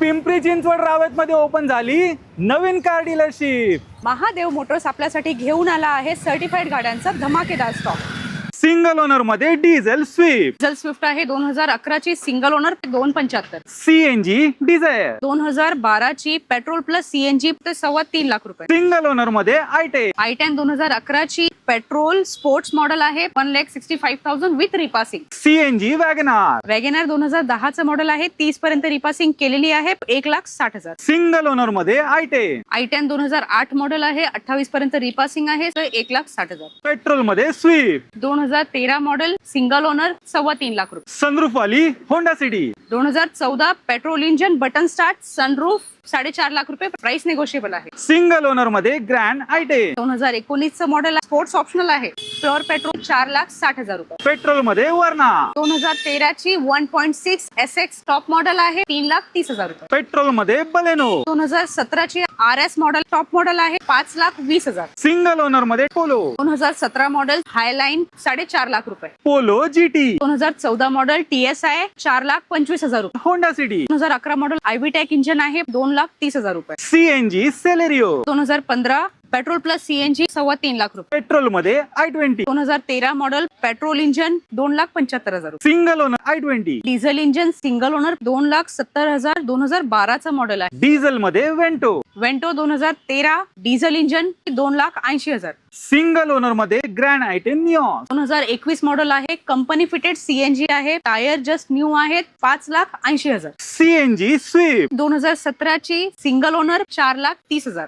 पिंपरी चिंचवड रावेत मध्ये ओपन झाली नवीन car dealership. Mahadev Motors आपल्यासाठी घेऊन आला आहे सर्टिफाईड गाड्यांचा धमाकेदार स्टॉक। सिंगल ओनर मध्ये डिझेल स्विफ्ट, डिझेल स्विफ्ट आहे 2011 ची सिंगल ओनर 275, सीएनजी डिझायर 2012 ची पेट्रोल प्लस सीएनजी ते 3.25 लाख रुपये। सिंगल ओनर मध्ये आयटे i10 2011 ची पेट्रोल स्पोर्ट्स मॉडेल आहे 1,65,000 with repassing. CNG WagonR WagonR 2010 चं मॉडेल आहे 30 पर्यंत रिपासिंग केलेली आहे 1,60,000। सिंगल ओनर मध्ये आयटे i10 2008 मॉडेल आहे 28 पर्यंत रिपासिंग आहे 1,60,000। पेट्रोल मध्ये Swift 2013 model single owner 3.25 lakh रुपये। सनरूफ वाली Honda city 2014 petrol engine button start sunroof 4.5 lakh रुपये, प्राइस निगोशिएबल आहे। सिंगल ओनर मध्ये ग्रँड आयटे 2019 चं मॉडेल स्पोर्ट्स ऑप्शनल आहे, प्युअर पेट्रोल 4,60,000 रुपये। पेट्रोल मध्ये वर्ना 2013 ची 1.6 SX टॉप मॉडेल आहे 3,30,000 रुपये। पेट्रोल मध्ये बलेनो 2017 ची RS मॉडेल टॉप मॉडेल आहे 5,20,000। सिंगल ओनर मध्ये पोलो 2017 मॉडेल हायलाईन 4.5 लाख रुपये। पोलो जीटी 2014 मॉडेल TSI 4,25,000 रुपये। होंडा सिटी 2011 मॉडेल IB टॅक इंजन आहे 2,30,000 रुपये। CNG Celerio 2015 petrol plus CNG 3.25 lakh रुपये। पेट्रोल मध्ये i20 2013 मॉडेल पेट्रोल इंजन 2,75,000 रुपये। Single owner i20 diesel engine single owner 2,70,000 2012 चं मॉडेल आहे। डिझेल मध्ये Vento Vento 2013 diesel engine 2,80,000। Single owner मध्ये ग्रँड आयटे निऑन 2021 मॉडेल आहे, कंपनी फिटेड सीएनजी आहे, tyre just new आहेत 5,80,000। सीएनजी स्विफ्ट 2017 ची सिंगल ओनर 4,30,000।